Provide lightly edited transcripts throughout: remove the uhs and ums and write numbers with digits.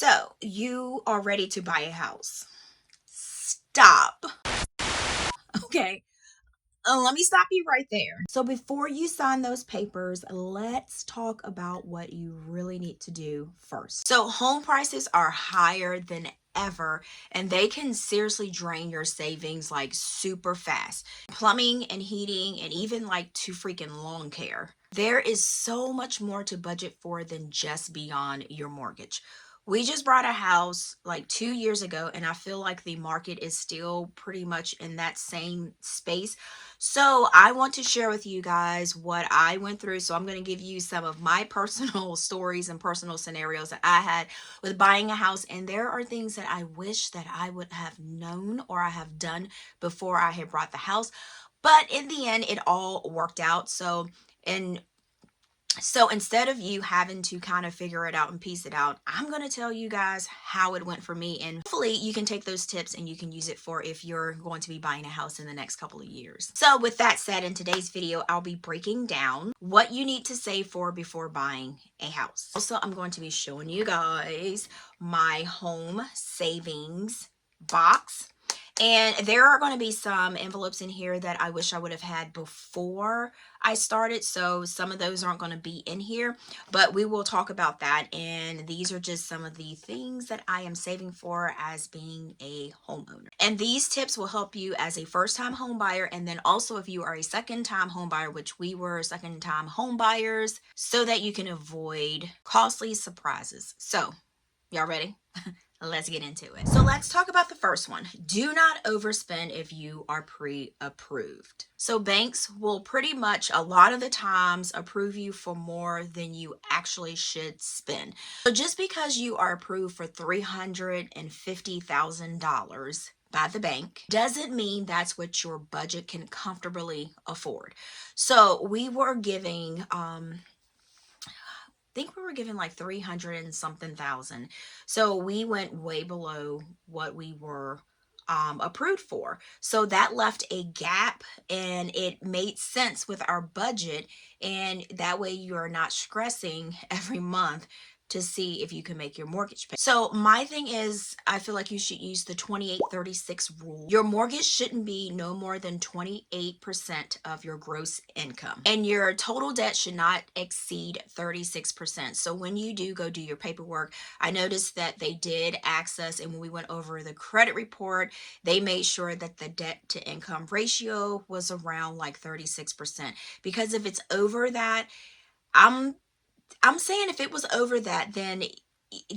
So you are ready to buy a house. Stop. Okay. Let me stop you right there. So before you sign those papers, let's talk about what you really need to do first. So home prices are higher than ever, and they can seriously drain your savings like super fast. Plumbing and heating, and even like to freaking lawn care. There is so much more to budget for than just beyond your mortgage. We just bought a house like 2 years ago, and I feel like the market is still pretty much in that same space. So I want to share with you guys what I went through. So I'm going to give you some of my personal stories and personal scenarios that I had with buying a house. And there are things that I wish that I would have known or I have done before I had bought the house. But in the end, it all worked out. So instead of you having to kind of figure it out and piece it out, I'm going to tell you guys how it went for me. And hopefully you can take those tips and you can use it for if you're going to be buying a house in the next couple of years. So with that said, in today's video, I'll be breaking down what you need to save for before buying a house. Also, I'm going to be showing you guys my home savings box. And there are going to be some envelopes in here that I wish I would have had before I started. So some of those aren't going to be in here, but we will talk about that. And these are just some of the things that I am saving for as being a homeowner. And these tips will help you as a first-time home buyer. And then also if you are a second-time home buyer, which we were second-time home buyers, so that you can avoid costly surprises. So y'all ready? Let's get into it. So let's talk about the first one. Do not overspend if you are pre-approved. So banks will pretty much a lot of the times approve you for more than you actually should spend. So just because you are approved for $350,000 by the bank doesn't mean that's what your budget can comfortably afford. So we were giving think we were given like 300 and something thousand. So we went way below what we were approved for. So that left a gap and it made sense with our budget. And that way you are not stressing every month to see if you can make your mortgage payment. So my thing is, I feel like you should use the 28-36 rule. Your mortgage shouldn't be no more than 28% of your gross income. And your total debt should not exceed 36%. So when you do go do your paperwork, I noticed that they did access, and when we went over the credit report, they made sure that the debt to income ratio was around like 36%. Because if it's over that, I'm saying if it was over that, then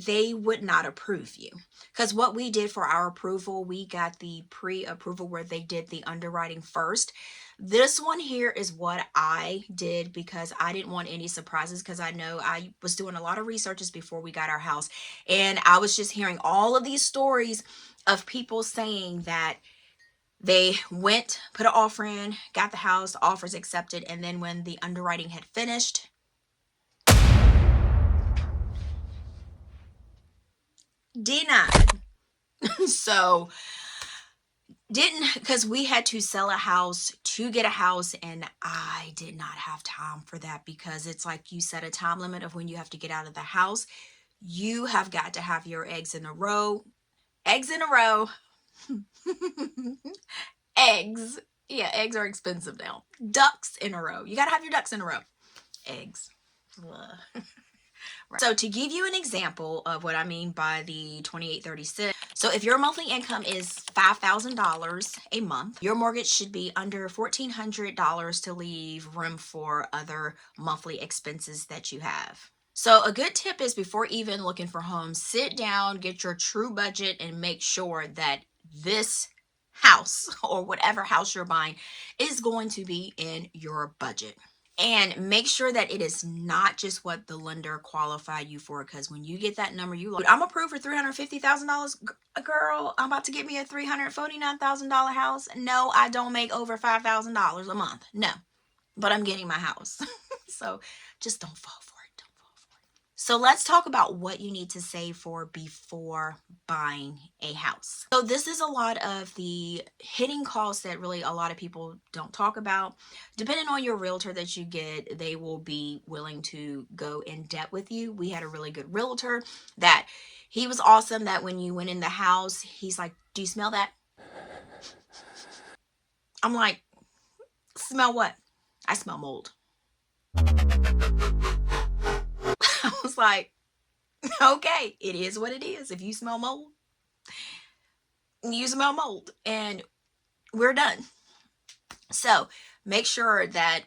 they would not approve you. Because what we did for our approval, we got the pre-approval where they did the underwriting first. This one here is what I did because I didn't want any surprises, because I know I was doing a lot of researches before we got our house. And I was just hearing all of these stories of people saying that they went, put an offer in, got the house, offers accepted, and then when the underwriting had finished, denied. So didn't, because we had to sell a house to get a house, and I did not have time for that, because it's like you set a time limit of when you have to get out of the house. You have got to have your eggs in a row. Eggs in a row. Eggs. Yeah, eggs are expensive now. Ducks in a row. You got to have your ducks in a row. Eggs. Ugh. So to give you an example of what I mean by the 28-36, so if your monthly income is $5,000 a month, your mortgage should be under $1,400 to leave room for other monthly expenses that you have. So a good tip is, before even looking for homes, sit down, get your true budget, and make sure that this house or whatever house you're buying is going to be in your budget. And make sure that it is not just what the lender qualified you for, because when you get that number, you like, I'm approved for $350,000. Girl, I'm about to get me a $349,000 house. No, I don't make over $5,000 a month. No, but I'm getting my house. So just don't fall for it. Don't fall for it. So let's talk about what you need to save for before buying a house. So this is a lot of the hidden costs that really a lot of people don't talk about. Depending on your realtor that you get, they will be willing to go in depth with you. We had a really good realtor that he was awesome, that when you went in the house, he's like, "Do you smell that?" I'm like, "Smell what?" "I smell mold." I was like, "Okay, it is what it is. If you smell mold, you smell mold, and we're done." So make sure that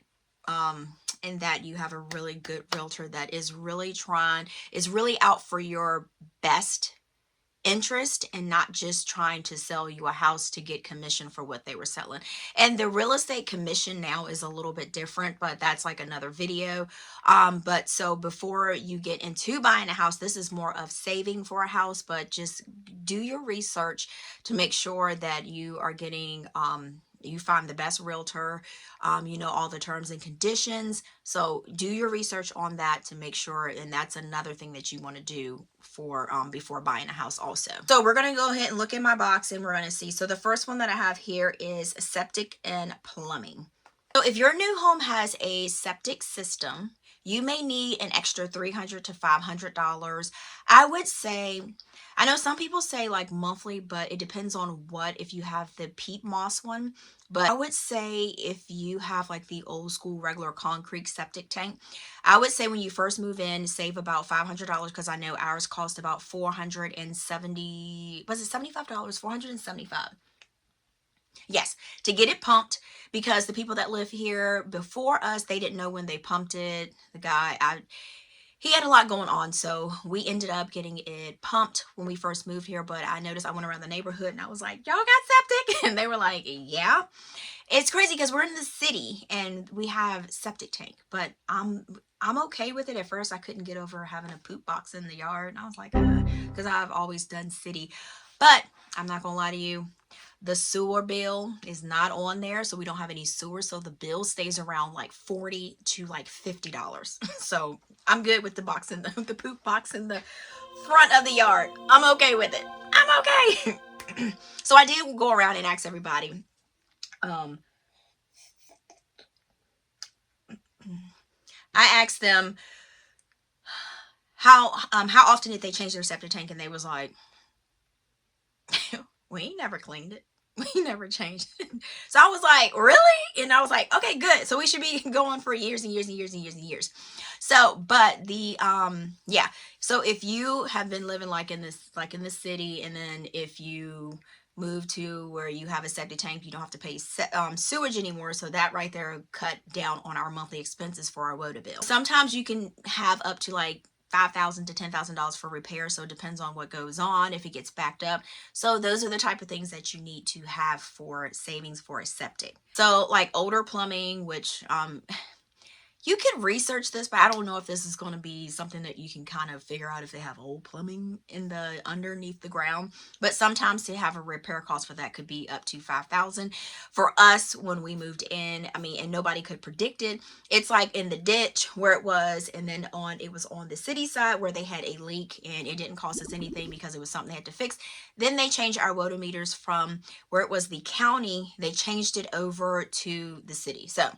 and that you have a really good realtor that is really out for your best interest and not just trying to sell you a house to get commission for what they were selling. And the real estate commission now is a little bit different, but that's like another video. But so before you get into buying a house, this is more of saving for a house, but just do your research to make sure that you are getting you find the best realtor, you know all the terms and conditions. So do your research on that to make sure, and that's another thing that you want to do for before buying a house also. So we're going to go ahead and look in my box and we're going to see. So the first one that I have here is septic and plumbing. So if your new home has a septic system, you may need an extra $300 to $500. I would say, I know some people say like monthly, but it depends on if you have the peat moss one. But I would say if you have like the old school regular concrete septic tank, I would say when you first move in, save about $500, because I know ours cost about 470, was it $75? 475. Yes, to get it pumped, because the people that live here before us, they didn't know when they pumped it. The guy, he had a lot going on, so we ended up getting it pumped when we first moved here. But I noticed, I went around the neighborhood and I was like, "Y'all got septic?" And they were like, "Yeah." It's crazy because we're in the city and we have septic tank, but I'm okay with it. At first I couldn't get over having a poop box in the yard, and I was like, because I've always done city. But I'm not gonna lie to you, the sewer bill is not on there, so we don't have any sewer, so the bill stays around like $40 to like $50. So I'm good with the box in the poop box in the front of the yard. I'm okay with it. I'm okay. So I did go around and ask everybody. I asked them how often did they change their septic tank, and they was like, "We never cleaned it. We never changed it." So I was like, "Really?" And I was like, "Okay, good. So we should be going for years and years and years and years and years." So, but the yeah. So if you have been living like in the city, and then if you move to where you have a septic tank, you don't have to pay sewage anymore. So that right there cut down on our monthly expenses for our water bill. Sometimes you can have up to like $5,000 to $10,000 for repair. So it depends on what goes on, if it gets backed up. So those are the type of things that you need to have for savings for a septic. So like older plumbing, which you can research this, but I don't know if this is going to be something that you can kind of figure out if they have old plumbing in the underneath the ground. But sometimes to have a repair cost for that could be up to $5,000. For us, when we moved in, I mean, and nobody could predict it. It's like in the ditch where it was, and then it was on the city side where they had a leak, and it didn't cost us anything because it was something they had to fix. Then they changed our water meters from where it was the county, they changed it over to the city. So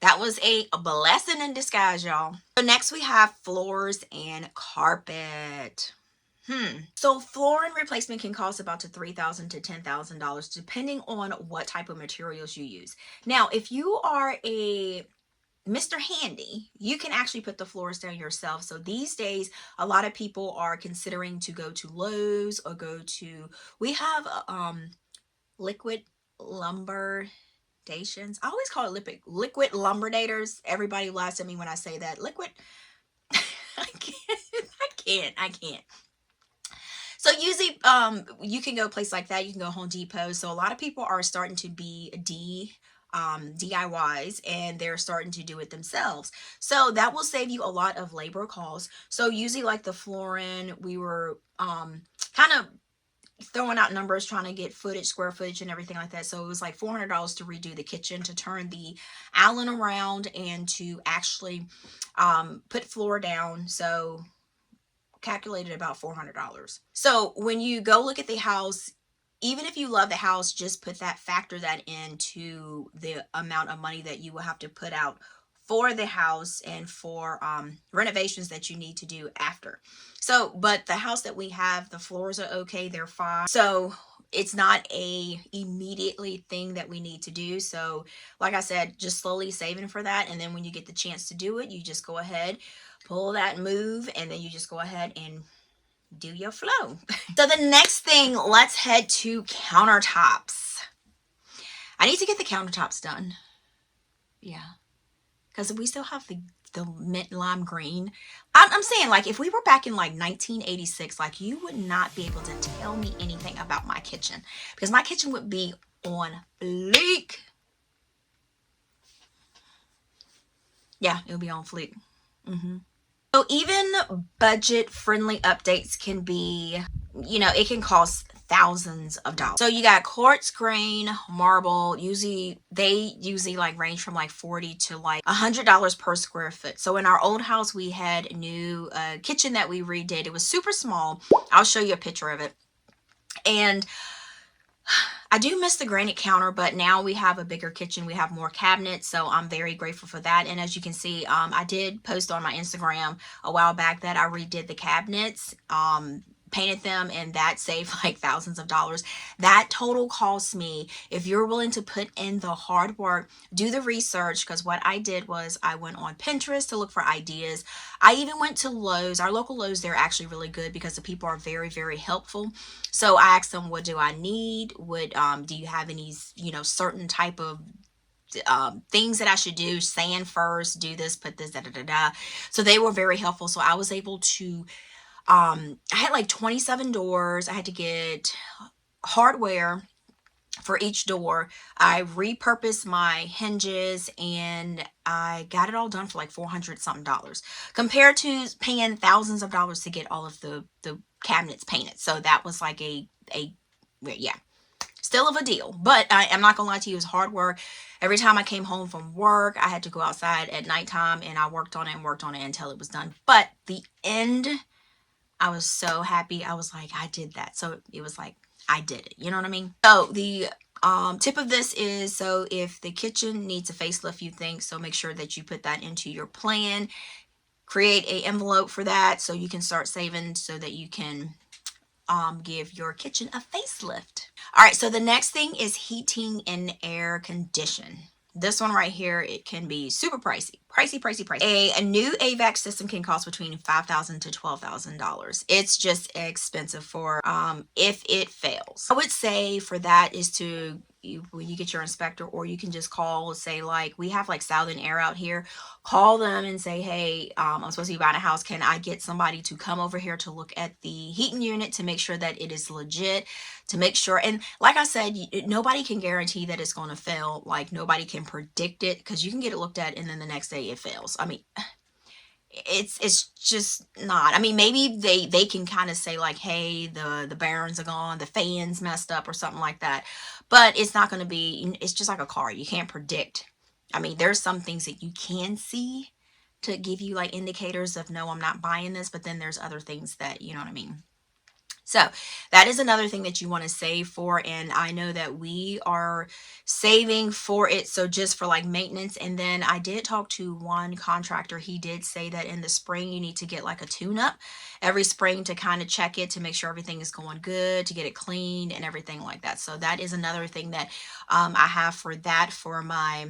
that was a blessing in disguise, y'all. So next we have floors and carpet. So flooring replacement can cost about to $3,000 to $10,000 depending on what type of materials you use. Now, if you are a Mr. Handy, you can actually put the floors down yourself. So these days, a lot of people are considering to go to Lowe's or we have liquid lumber stations. I always call it liquid lumberdators. Everybody laughs at me when I say that. Liquid. I can't. So usually you can go a place like that. You can go Home Depot. So a lot of people are starting to be DIYs, and they're starting to do it themselves. So that will save you a lot of labor costs. So usually like the flooring, we were kind of throwing out numbers, trying to get square footage and everything like that. So it was like $400 to redo the kitchen, to turn the island around, and to actually put floor down. So calculated about $400. So when you go look at the house, even if you love the house, just factor that into the amount of money that you will have to put out for the house and for renovations that you need to do after. So, but the house that we have, the floors are okay, they're fine. So it's not a immediately thing that we need to do. So like I said, just slowly saving for that. And then when you get the chance to do it, you just go ahead, pull that move, and then you just go ahead and do your flow. So the next thing, let's head to countertops. I need to get the countertops done. Yeah. Because we still have the mint lime green. I'm saying, like, if we were back in like 1986, like, you would not be able to tell me anything about my kitchen, because my kitchen would be on fleek. Yeah, it would be on fleek. So even budget friendly updates can be, you know, it can cost thousands of dollars. So you got quartz grain, marble, they usually like range from like $40 to like $100 per square foot. So in our old house, we had a new kitchen that we redid. It was super small. I'll show you a picture of it. And I do miss the granite counter, but now we have a bigger kitchen. We have more cabinets, so I'm very grateful for that. And as you can see, I did post on my Instagram a while back that I redid the cabinets, painted them, and that saved like thousands of dollars. That total cost me, if you're willing to put in the hard work, do the research, because what I did was I went on Pinterest to look for ideas. I even went to Lowe's. Our local Lowe's, they're actually really good because the people are very, very helpful. So I asked them, what do I need? Do you have any, you know, certain type of things that I should do? Sand first, do this, put this, da da da da. So they were very helpful. So I was able to I had like 27 doors. I had to get hardware for each door. I repurposed my hinges, and I got it all done for like $400 something compared to paying thousands of dollars to get all of the cabinets painted. So that was like yeah, still of a deal. But I'm not gonna lie to you, it was hard work. Every time I came home from work, I had to go outside at nighttime, and I worked on it and worked on it until it was done. But the end, I was so happy. I was like, I did that. So it was like, I did it. You know what I mean? So the tip of this is, so if the kitchen needs a facelift, you think, so make sure that you put that into your plan. Create a envelope for that so you can start saving so that you can give your kitchen a facelift. All right, so the next thing is heating and air condition. This one right here, it can be super pricey. A new HVAC system can cost between $5,000 to $12,000. It's just expensive for if it fails. I would say for that is to, when you get your inspector, or you can just call, say like, we have like Southern Air out here. Call them and say, hey, I'm supposed to be buying a house. Can I get somebody to come over here to look at the heating unit to make sure that it is legit, to make sure. And like I said, nobody can guarantee that it's going to fail. Like, nobody can predict it, because you can get it looked at and then the next day it fails. I mean, it's just not. I mean, maybe they can kind of say like, hey, the bearings are gone, the fans messed up or something like that, but it's not going to be, it's just like a car. You can't predict. I mean, there's some things that you can see to give you like indicators of, no, I'm not buying this, but then there's other things that, you know what I mean? So that is another thing that you want to save for. And I know that we are saving for it. So just for like maintenance. And then I did talk to one contractor. He did say that in the spring, you need to get like a tune-up every spring to kind of check it, to make sure everything is going good, to get it cleaned and everything like that. So that is another thing that I have for that, for my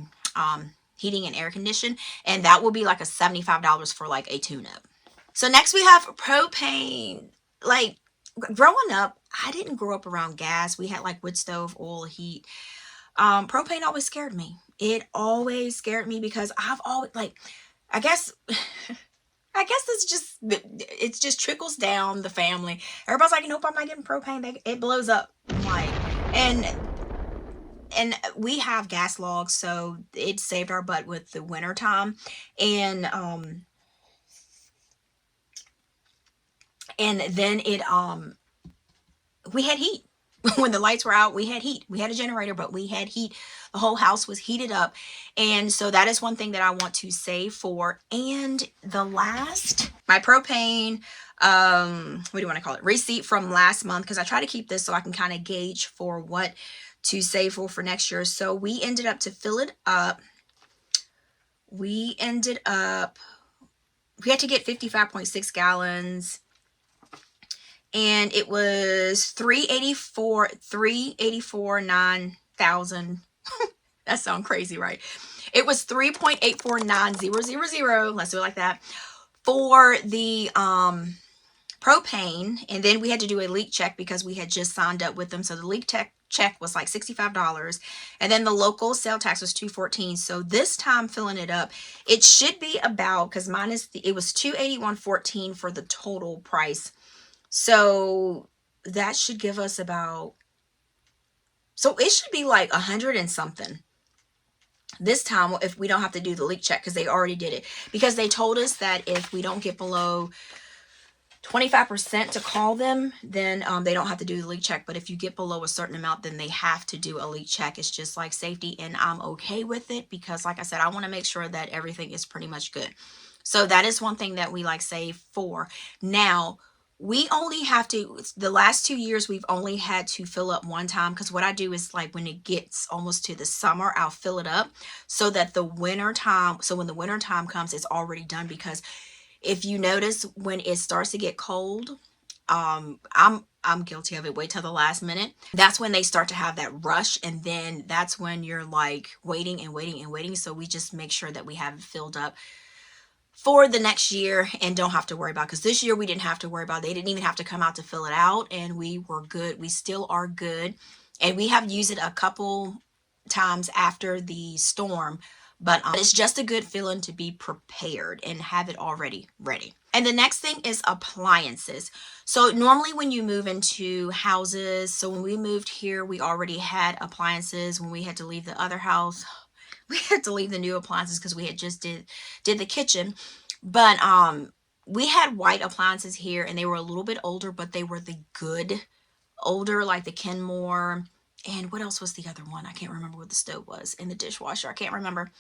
heating and air condition. And that will be like a $75 for like a tune-up. So next we have propane. Like, growing up, I didn't grow up around gas. We had like wood stove, oil, heat. Propane always scared me. It always scared me because I've always, like, I guess it's just trickles down the family. Everybody's like, nope, I'm not getting propane. It blows up. I'm like, and we have gas logs, so it saved our butt with the winter time. And then we had heat. When the lights were out, we had heat. We had a generator, but we had heat. The whole house was heated up. And so that is one thing that I want to save for. And the last, my propane, what do you want to call it, receipt from last month, because I try to keep this so I can kind of gauge for what to save for next year. So we ended up, to fill it up, we had to get 55.6 gallons, and it was 384 9,000. That sounds crazy, right? It was 3.849000. Let's do it like that, for the propane. And then we had to do a leak check because we had just signed up with them. So the leak check was like $65, and then the local sale tax was $214. So this time filling it up, it should be about, because mine is it was $281.14 for the total price. So that should give us about, so it should be like 100 and something this time if we don't have to do the leak check, because they already did it, because they told us that if we don't get below 25% to call them, then they don't have to do the leak check. But if you get below a certain amount, then they have to do a leak check. It's just like safety, and I'm okay with it because, like I said, I want to make sure that everything is pretty much good. So that is one thing that we like save for. Now, we only have to, the last 2 years, we've only had to fill up one time, because what I do is, like, when it gets almost to the summer, I'll fill it up so that the winter time, so when the winter time comes, it's already done. Because if you notice, when it starts to get cold, I'm guilty of it, wait till the last minute. That's when they start to have that rush, and then that's when you're like waiting and waiting and waiting. So we just make sure that we have it filled up for the next year and don't have to worry about, because this year we didn't have to worry about, they didn't even have to come out to fill it out, and we were good. We still are good, and we have used it a couple times after the storm, but it's just a good feeling to be prepared and have it already ready. And the next thing is appliances. So normally when you move into houses, so when we moved here, we already had appliances. When we had to leave the other house, we had to leave the new appliances because we had just did the kitchen. But we had white appliances here, and they were a little bit older, but they were the good older, like the Kenmore. And what else was the other one? I can't remember what the stove was, and the dishwasher. I can't remember.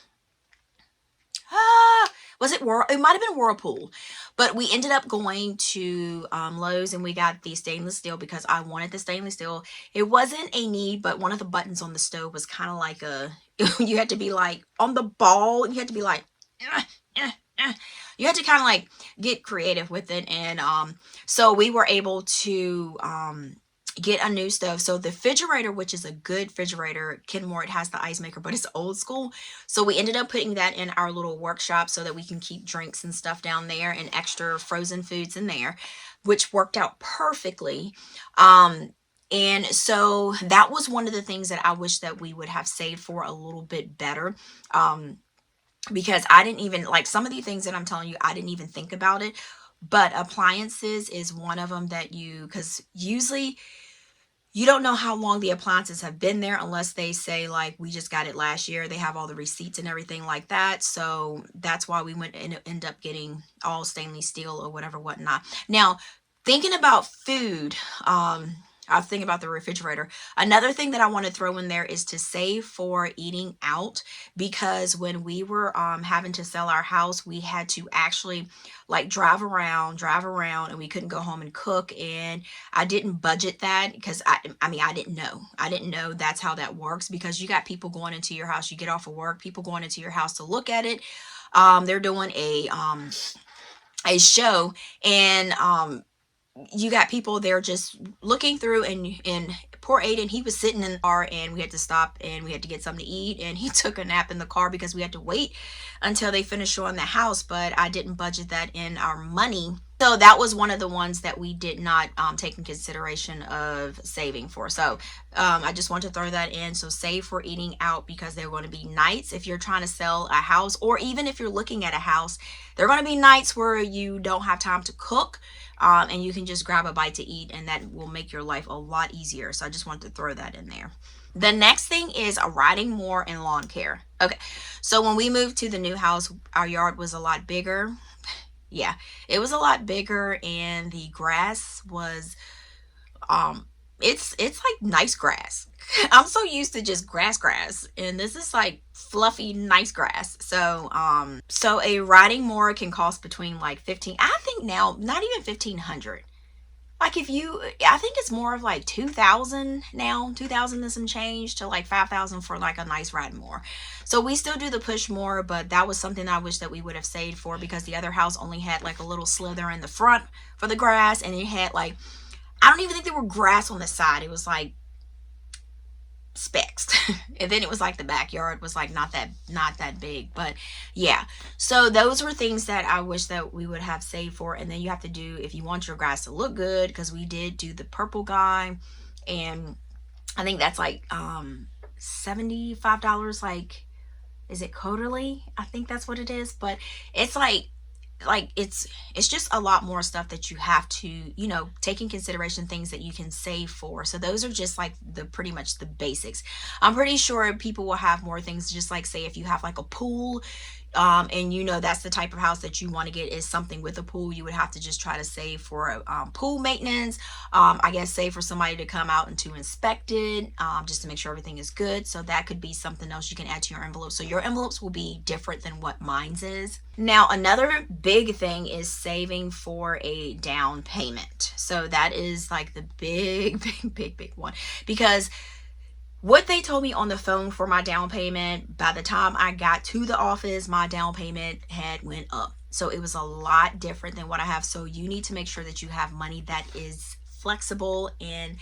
Was it it might have been Whirlpool. But we ended up going to Lowe's, and we got the stainless steel because I wanted the stainless steel. It wasn't a need, but one of the buttons on the stove was kind of like a, you had to be like on the ball, you had to be like, you had to kind of like get creative with it. And so we were able to get a new stove. So the refrigerator, which is a good refrigerator, Kenmore, it has the ice maker, but it's old school. So we ended up putting that in our little workshop so that we can keep drinks and stuff down there and extra frozen foods in there, which worked out perfectly. And so that was one of the things that I wish that we would have saved for a little bit better. Because I didn't even, like, some of the things that I'm telling you, I didn't even think about it. But appliances is one of them that because usually you don't know how long the appliances have been there unless they say, like, we just got it last year. They have all the receipts and everything like that. So that's why we went and end up getting all stainless steel or whatnot. Now, thinking about food, I was thinking about the refrigerator. Another thing that I want to throw in there is to save for eating out, because when we were having to sell our house, we had to actually like drive around, and we couldn't go home and cook. And I didn't budget that because I didn't know that's how that works, because you got people going into your house. You get off of work, people going into your house to look at it. They're doing a show, and you got people there just looking through, and poor Aiden, he was sitting in the car, and we had to stop and we had to get something to eat, and he took a nap in the car because we had to wait until they finished showing the house. But I didn't budget that in our money. So that was one of the ones that we did not take in consideration of saving for. So I just want to throw that in. So save for eating out, because there are going to be nights if you're trying to sell a house, or even if you're looking at a house, there are going to be nights where you don't have time to cook. And you can just grab a bite to eat, and that will make your life a lot easier. So I just wanted to throw that in there. The next thing is riding more and lawn care. Okay, so when we moved to the new house, our yard was a lot bigger. Yeah, it was a lot bigger, and the grass was it's like nice grass. I'm so used to just grass, and this is like fluffy nice grass. So so a riding mower can cost between like 15, I think now, not even 1,500. Like if you, I think it's more of like 2,000 now, 2,000 and some change to like 5,000 for like a nice riding mower. So we still do the push mower, but that was something I wish that we would have saved for, because the other house only had like a little slither in the front for the grass, and it had like, I don't even think there were grass on the side. It was like specks. And then it was like the backyard was like not that big. But yeah, so those were things that I wish that we would have saved for. And then you have to do, if you want your grass to look good, because we did do the purple guy, and I think that's like $75. Like, is it quarterly? I think that's what it is. But it's like it's just a lot more stuff that you have to, you know, take in consideration, things that you can save for. So those are just like the pretty much the basics. I'm pretty sure people will have more things, just like, say, if you have like a pool, and you know that's the type of house that you want to get, is something with a pool, you would have to just try to save for pool maintenance. I guess save for somebody to come out and to inspect it, just to make sure everything is good. So that could be something else you can add to your envelope. So your envelopes will be different than what mine's is. Now, another big thing is saving for a down payment. So that is like the big one, because what they told me on the phone for my down payment, by the time I got to the office, my down payment had went up. So it was a lot different than what I have. So you need to make sure that you have money that is flexible and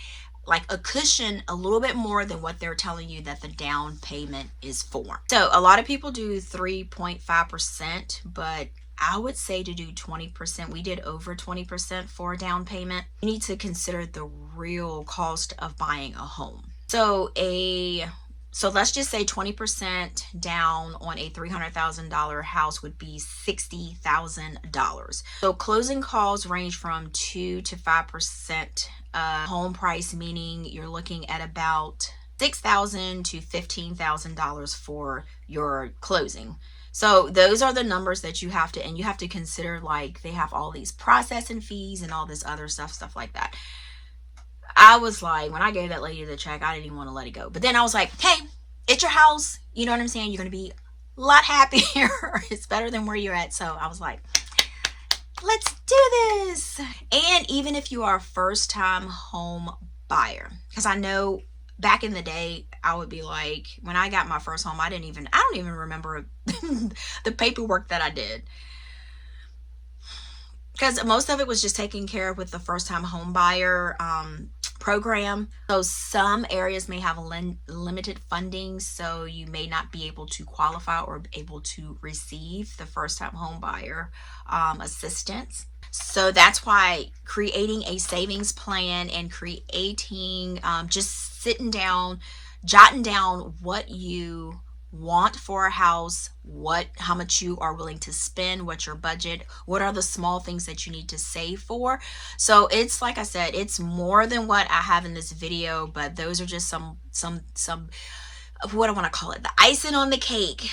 like a cushion a little bit more than what they're telling you that the down payment is for. So a lot of people do 3.5%, but I would say to do 20%. We did over 20% for a down payment. You need to consider the real cost of buying a home. So let's just say 20% down on a $300,000 house would be $60,000. So closing costs range from 2 to 5% home price, meaning you're looking at about $6,000 to $15,000 for your closing. So those are the numbers that you have to, and you have to consider, like, they have all these processing fees and all this other stuff like that. I was like, when I gave that lady the check, I didn't even want to let it go. But then I was like, hey, it's your house. You know what I'm saying? You're going to be a lot happier. It's better than where you're at. So I was like, let's do this. And even if you are a first time home buyer, because I know back in the day, I would be like, when I got my first home, I don't even remember the paperwork that I did, because most of it was just taken care of with the first time home buyer program. So some areas may have limited funding, so you may not be able to qualify or able to receive the first time home buyer assistance. So that's why creating a savings plan and creating just sitting down, jotting down what you want for a house, how much you are willing to spend, what's your budget, what are the small things that you need to save for. So it's, like I said, it's more than what I have in this video, but those are just some what I want to call it, the icing on the cake,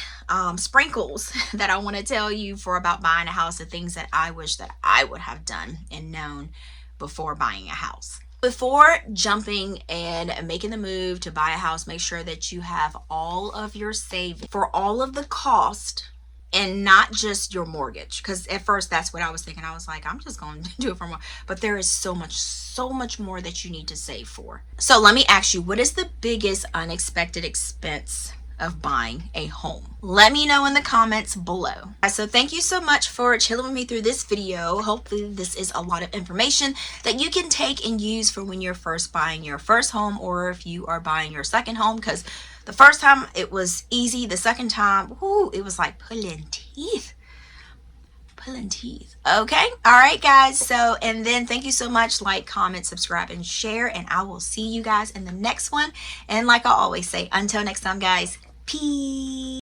sprinkles that I want to tell you for about buying a house, the things that I wish that I would have done and known before buying a house. Before jumping and making the move to buy a house, make sure that you have all of your savings for all of the cost, and not just your mortgage. Because at first that's what I was thinking. I was like, I'm just going to do it for more. But there is so much more that you need to save for. So let me ask you, what is the biggest unexpected expense of buying a home? Let me know in the comments below. So thank you so much for chilling with me through this video. Hopefully this is a lot of information that you can take and use for when you're first buying your first home, or if you are buying your second home, because the first time it was easy. The second time, whoo, it was like pulling teeth. Okay, all right guys, so, and then thank you so much. Like, comment, subscribe, and share, and I will see you guys in the next one. And like I always say, until next time guys, peace.